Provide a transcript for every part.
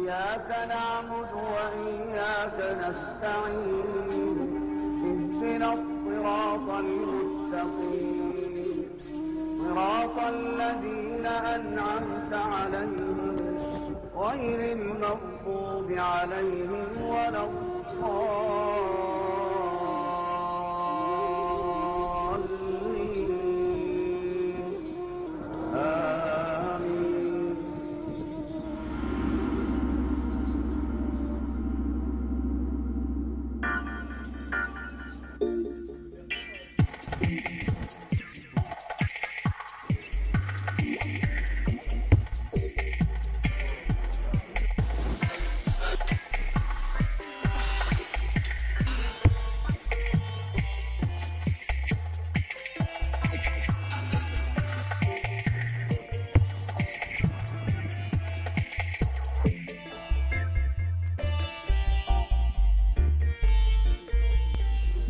إياك نعبد وإياك نستعين اهدنا الصراط المستقيم صراط الذين أنعمت عليهم غير المغضوب عليهم ولا الضالين آمين.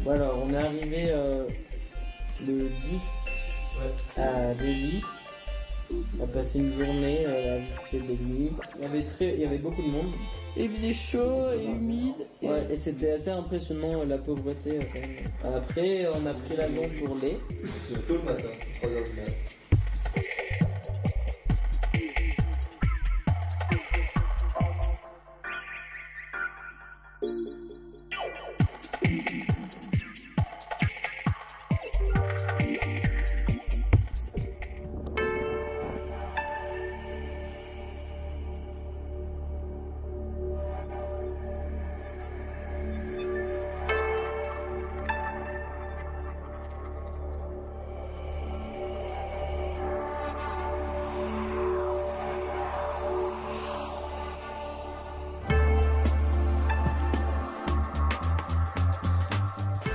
Voilà, on est arrivé le 10 à Delhi. On a passé une journée à visiter Delhi. Il y avait beaucoup de monde. Et il faisait chaud et humide. Ouais, et c'était assez impressionnant la pauvreté quand même. Après, on a pris l'avion pour Leh. C'est tôt le matin, 3h du matin.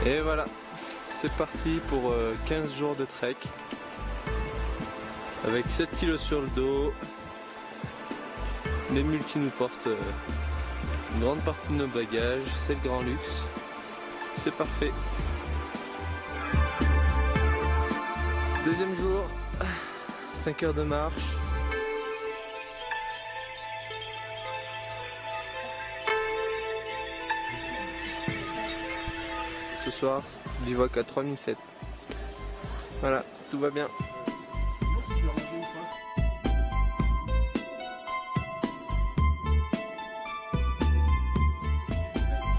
Et voilà, c'est parti pour 15 jours de trek avec 7 kilos sur le dos, les mules qui nous portent une grande partie de nos bagages, c'est le grand luxe, c'est parfait. Deuxième jour, 5 heures de marche. Ce soir, bivouac à 3007. Voilà, tout va bien.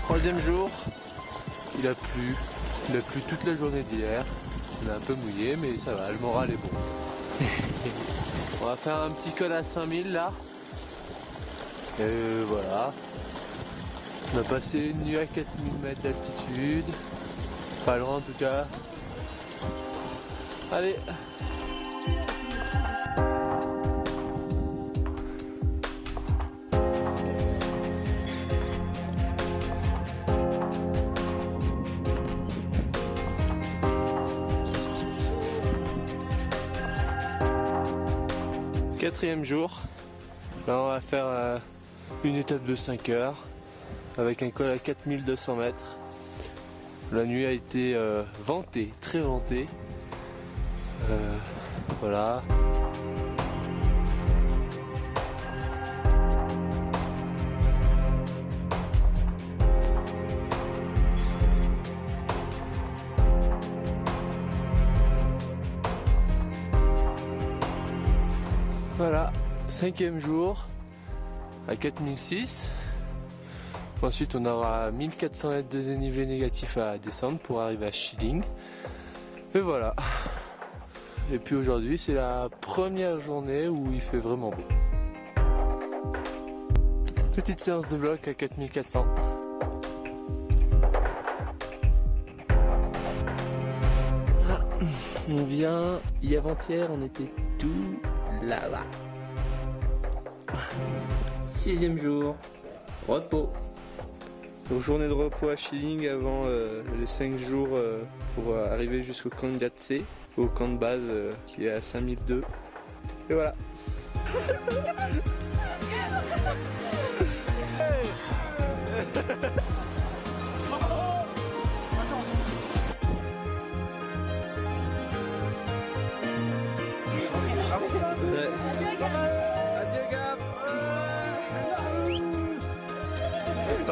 Troisième jour, il a plu. Il a plu toute la journée d'hier. On est un peu mouillé, mais ça va, le moral est bon. On va faire un petit col à 5000 là. Et voilà. On a passé une nuit à 4000 mètres d'altitude. Pas loin en tout cas. Allez. Quatrième jour. Là on va faire une étape de 5 heures avec un col à 4200 mètres. La nuit a été ventée, très ventée. Voilà. Voilà, cinquième jour à 4006. Ensuite, on aura 1400 mètres de dénivelé négatif à descendre pour arriver à Shilling. Et voilà. Et puis aujourd'hui, c'est la première journée où il fait vraiment beau. Petite séance de bloc à 4400. Ah, on vient. Et avant-hier, on était tout là-bas. Sixième jour. Repos. Donc journée de repos à Shilling avant les 5 jours pour arriver jusqu'au camp de Yatsé, au camp de base qui est à 5002. Et voilà. Adieu Gab.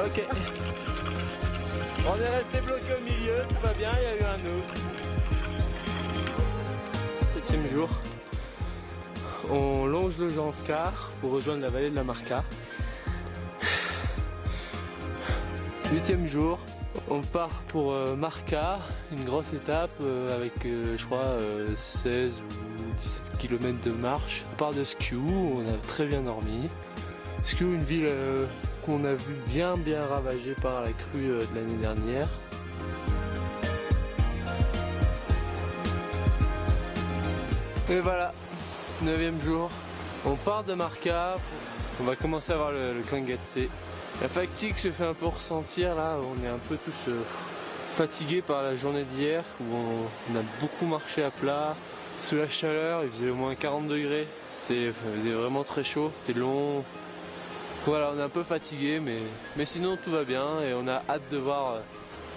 Ok. On est resté bloqué au milieu, tout va bien, il y a eu un nœud. 7e jour. On longe le Janskar pour rejoindre la vallée de la Marca. 8e jour. On part pour Marca, une grosse étape avec je crois 16 ou 17 km de marche. On part de Skiu, on a très bien dormi. Skiu, une ville qu'on a vu bien ravagée par la crue de l'année dernière. Et voilà, 9e jour. On part de Marca, on va commencer à voir le Kangetse. La fatigue se fait un peu ressentir là, on est un peu tous fatigués par la journée d'hier où on a beaucoup marché à plat, sous la chaleur, il faisait au moins 40 degrés, il faisait vraiment très chaud, c'était long. Voilà, on est un peu fatigué mais sinon tout va bien et on a hâte de voir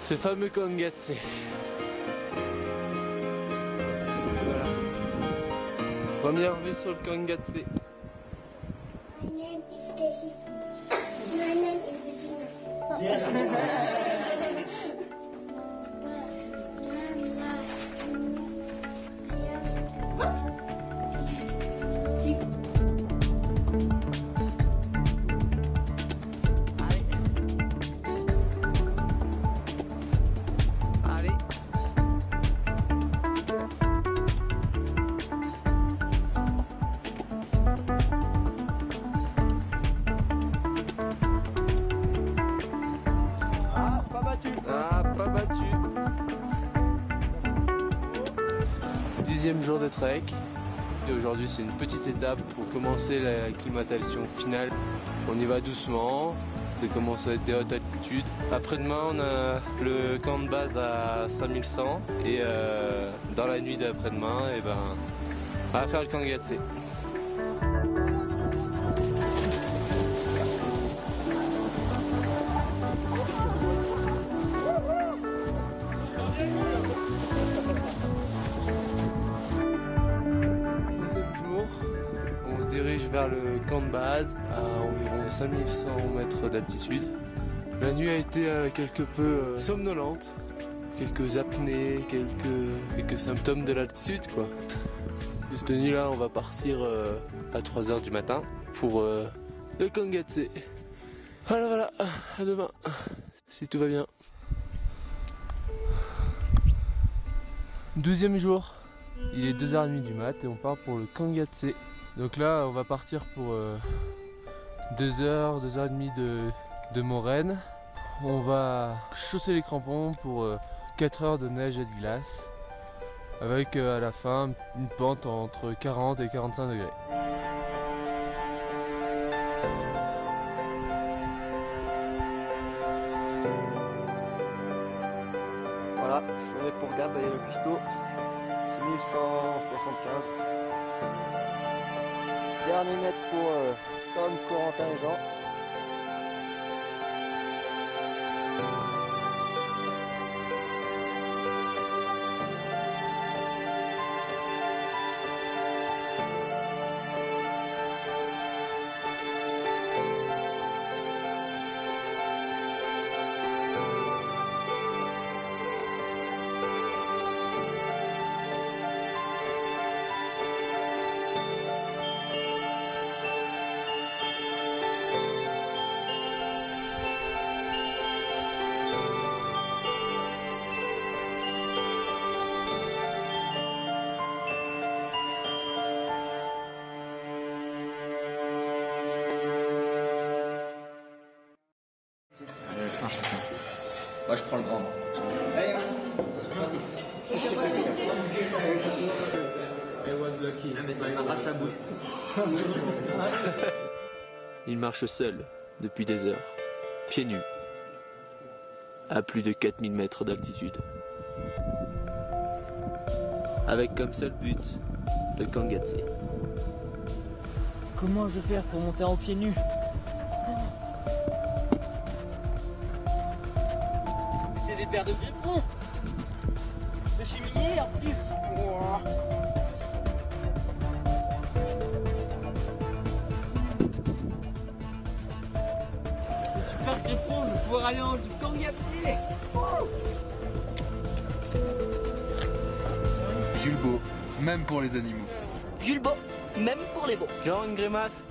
ce fameux Kangetse. Voilà. Première vue sur le Kangetse. My name is Daisy. My name is Zina. Dixième jour de trek et aujourd'hui c'est une petite étape pour commencer l'acclimatation finale. On y va doucement, ça commence à être des hautes altitudes. Après-demain on a le camp de base à 5100 et dans la nuit d'après-demain on va faire le Kangetse. On se dirige vers le camp de base à environ 5100 mètres d'altitude. La nuit a été quelque peu somnolente, quelques apnées, quelques symptômes de l'altitude quoi. De cette nuit-là, on va partir à 3 h du matin pour le Kangetse. Voilà, à demain, si tout va bien. 12e jour. Il est 2h30 du mat et on part pour le Kangetse. Donc là on va partir pour 2h30 de moraine. On va chausser les crampons pour 4 heures de neige et de glace. Avec à la fin une pente entre 40 et 45 degrés. Voilà, c'est pour Gab et le cuistot. 6175. Dernier mètre pour Tom, Corentin et Jean. Moi je prends le grand. Il marche seul depuis des heures, pieds nus, à plus de 4000 mètres d'altitude. Avec comme seul but le Kangetse. Comment je vais faire pour monter en pieds nus? Mais c'est des paires de grippons de chez Millet en plus. Wow. C'est super éponge, je vais pouvoir aller en Kangapsi. Jules Beau, même pour les animaux. Jules Beau, même pour les beaux. Genre une grimace.